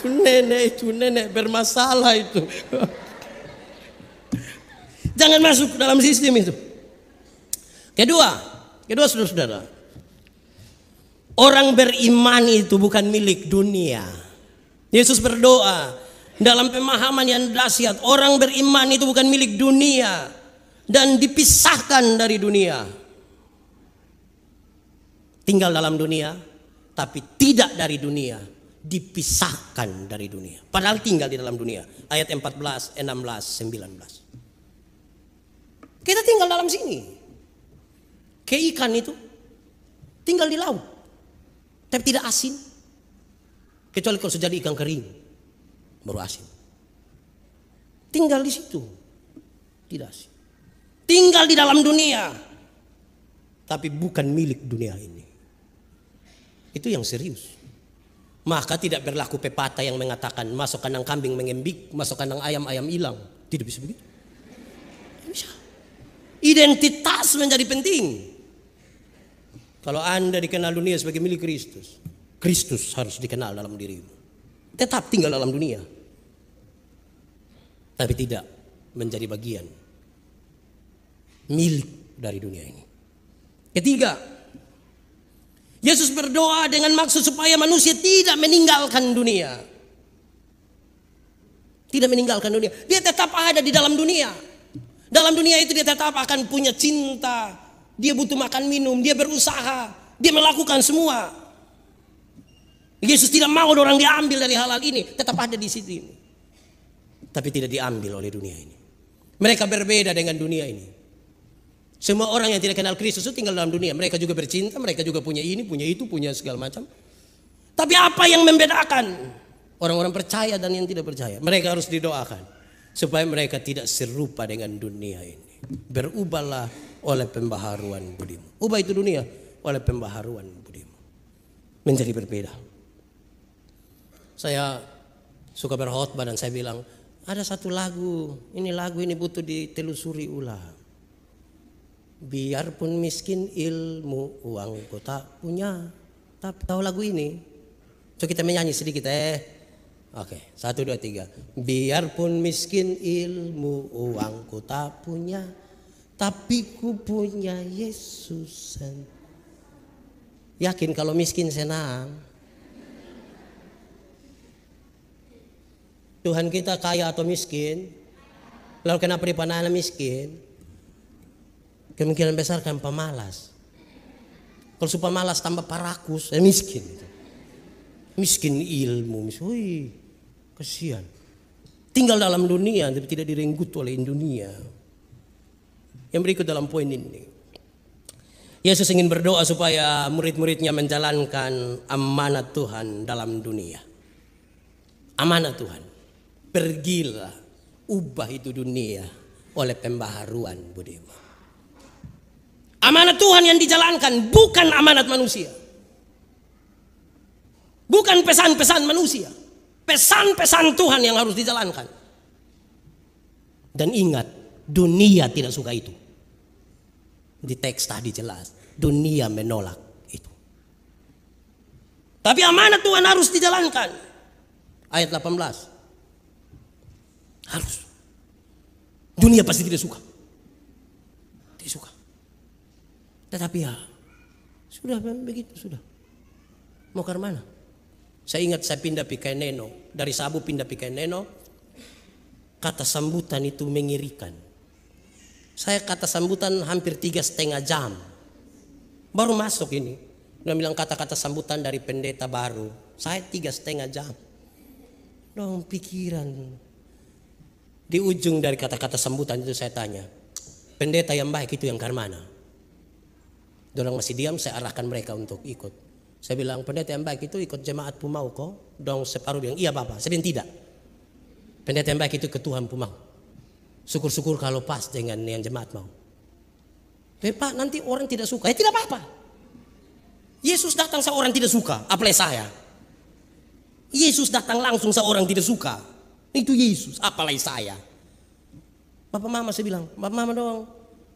Itu nenek bermasalah itu. Jangan masuk dalam sistem itu. Kedua saudara-saudara, orang beriman itu bukan milik dunia. Yesus berdoa dalam pemahaman yang dahsyat, orang beriman itu bukan milik dunia dan dipisahkan dari dunia. Tinggal dalam dunia, tapi tidak dari dunia, dipisahkan dari dunia. Padahal tinggal di dalam dunia. Ayat 14, 16, 19. Kita tinggal dalam sini. Kayak ikan itu tinggal di laut, tapi tidak asin. Kecuali kalau sudah jadi ikan kering, baru asin. Tinggal di situ, tidak asin. Tinggal di dalam dunia, tapi bukan milik dunia ini. Itu yang serius. Maka tidak berlaku pepatah yang mengatakan masuk kandang kambing mengembik, masuk kandang ayam hilang. Tidak bisa begitu. Tidak bisa. Identitas menjadi penting. Kalau Anda dikenal dunia sebagai milik Kristus, Kristus harus dikenal dalam dirimu. Tetap tinggal dalam dunia, tapi tidak menjadi bagian milik dari dunia ini. Ketiga, Yesus berdoa dengan maksud supaya manusia tidak meninggalkan dunia. Tidak meninggalkan dunia. Dia tetap ada di dalam dunia. Dalam dunia itu dia tetap akan punya cinta. Dia butuh makan minum. Dia berusaha. Dia melakukan semua. Yesus tidak mau orang diambil dari hal-hal ini. Tetap ada di situ ini. Tapi tidak diambil oleh dunia ini. Mereka berbeda dengan dunia ini. Semua orang yang tidak kenal Kristus itu tinggal dalam dunia. Mereka juga bercinta. Mereka juga punya ini, punya itu, punya segala macam. Tapi apa yang membedakan orang-orang percaya dan yang tidak percaya? Mereka harus didoakan supaya mereka tidak serupa dengan dunia ini. Berubahlah oleh pembaharuan budimu. Ubah itu dunia oleh pembaharuan budimu. Menjadi berbeda. Saya suka berkhotbah dan saya bilang, ada satu lagu ini butuh ditelusuri ulang. Biarpun miskin ilmu uang kau tak punya. Tapi tahu lagu ini? Coba kita menyanyi sedikit Oke, 1, 2, 3. Biarpun miskin ilmu uang ku tak punya, tapi ku punya Yesus. Yakin kalau miskin senang? Tuhan kita kaya atau miskin? Lalu kenapa dipanahkan miskin? Kemungkinan besar kan pemalas. Kalau pemalas tambah parakus, miskin. Miskin ilmu, kasihan. Tinggal dalam dunia tapi tidak direnggut oleh dunia. Yang berikut dalam poin ini. Yesus ingin berdoa supaya murid-muridnya menjalankan amanat Tuhan dalam dunia. Amanat Tuhan. Pergilah, ubah itu dunia oleh pembaharuan budimu. Amanat Tuhan yang dijalankan, bukan amanat manusia. Bukan pesan-pesan manusia. Pesan-pesan Tuhan yang harus dijalankan. Dan ingat, dunia tidak suka itu. Di teks tadi jelas, dunia menolak itu. Tapi amanat Tuhan harus dijalankan. Ayat 18. Harus. Dunia pasti tidak suka. Tidak suka. Tetapi ya, sudah begitu sudah. Mau ke mana? Saya ingat saya pindah pikai Neno. Dari Sabu pindah pikai Neno. Kata sambutan itu mengirikan. Saya kata sambutan hampir 3,5 jam. Baru masuk ini. Dia bilang kata-kata sambutan dari pendeta baru. Saya 3,5 jam. Dong pikiran. Di ujung dari kata-kata sambutan itu saya tanya. Pendeta yang baik itu yang ke mana? Dorang masih diam, saya arahkan mereka untuk ikut. Saya bilang pendeta yang baik itu ikut jemaat Pumau kok. Dong separuh bilang iya Bapak. Saya bilang tidak. Pendeta yang baik itu ketuhan Pumau. Syukur-syukur kalau pas dengan yang jemaat mau. Pak nanti orang tidak suka. Ya tidak apa-apa. Yesus datang seorang tidak suka. Apalagi saya. Yesus datang langsung seorang tidak suka. Itu Yesus. Apalagi saya. Bapak Mama saya bilang. Bapak Mama dong.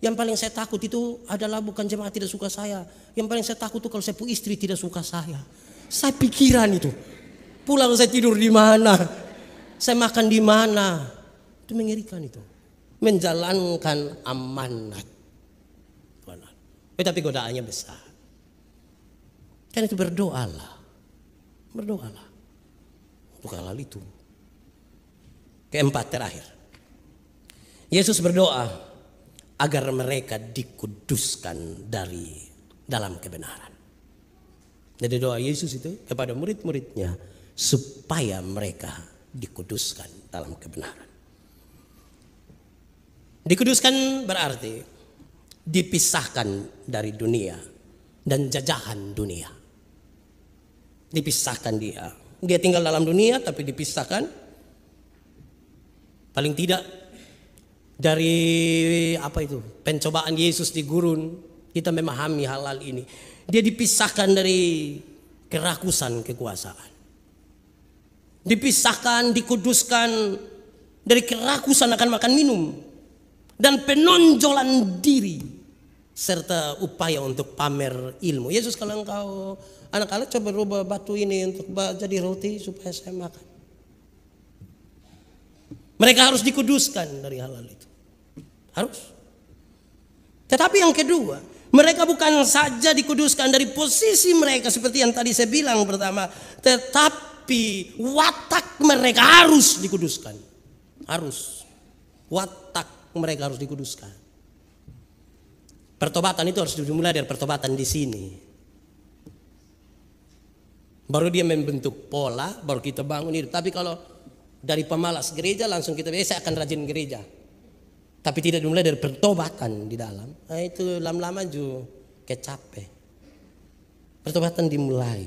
Yang paling saya takut itu adalah bukan jemaat tidak suka saya. Yang paling saya takut itu kalau saya punya istri tidak suka saya. Saya pikiran itu. Pulang saya tidur di mana. Saya makan di mana. Itu mengerikan itu. Menjalankan amanat. Tapi godaannya besar. Kan itu berdoalah. Berdoalah. Untuk hal itu. Keempat terakhir. Yesus berdoa agar mereka dikuduskan dari dalam kebenaran. Jadi doa Yesus itu kepada murid-muridnya supaya mereka dikuduskan dalam kebenaran. Dikuduskan berarti dipisahkan dari dunia dan jajahan dunia. Dipisahkan dia. Dia tinggal dalam dunia tapi dipisahkan. Paling tidak dari apa itu pencobaan Yesus di gurun kita memahami hal-hal ini. Dia dipisahkan dari kerakusan kekuasaan. Dipisahkan, dikuduskan dari kerakusan akan makan minum dan penonjolan diri serta upaya untuk pamer ilmu. Yesus kalau engkau anak-anak coba rubah batu ini untuk jadi roti supaya saya makan. Mereka harus dikuduskan dari hal-hal itu. Harus. Tetapi yang kedua, mereka bukan saja dikuduskan dari posisi mereka seperti yang tadi saya bilang pertama, tetapi watak mereka harus dikuduskan. Harus. Watak mereka harus dikuduskan. Pertobatan itu harus dimulai dari pertobatan di sini. Baru dia membentuk pola, baru kita bangun hidup. Tapi kalau dari pemalas gereja langsung kita saya akan rajin gereja. Tapi tidak dimulai dari pertobatan di dalam. Nah itu lama-lama juga capek. Pertobatan dimulai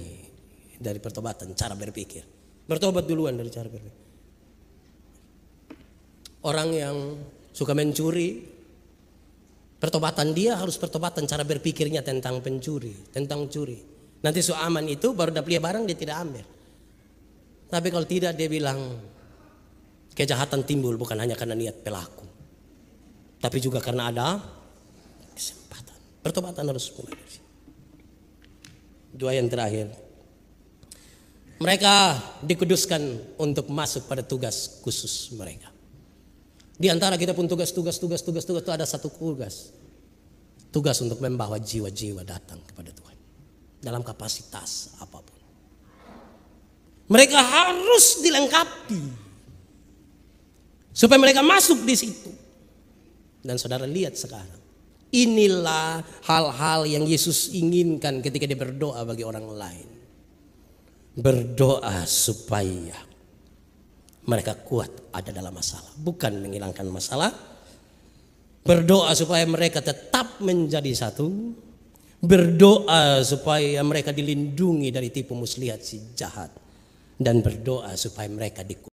dari pertobatan cara berpikir. Bertobat duluan dari cara berpikir. Orang yang suka mencuri, pertobatan dia harus pertobatan cara berpikirnya tentang pencuri, tentang curi. Nanti so aman itu baru dapat barang dia tidak ambil. Tapi kalau tidak dia bilang kejahatan timbul bukan hanya karena niat pelaku. Tapi juga karena ada kesempatan. Pertobatan harus mulai dari sini. Dua yang terakhir. Mereka dikuduskan untuk masuk pada tugas khusus mereka. Di antara kita pun tugas itu ada satu tugas. Tugas untuk membawa jiwa-jiwa datang kepada Tuhan. Dalam kapasitas apapun. Mereka harus dilengkapi. Supaya mereka masuk di situ. Dan saudara lihat sekarang. Inilah hal-hal yang Yesus inginkan ketika dia berdoa bagi orang lain. Berdoa supaya mereka kuat ada dalam masalah. Bukan menghilangkan masalah. Berdoa supaya mereka tetap menjadi satu. Berdoa supaya mereka dilindungi dari tipu muslihat si jahat. dan berdoa supaya mereka dikutuk.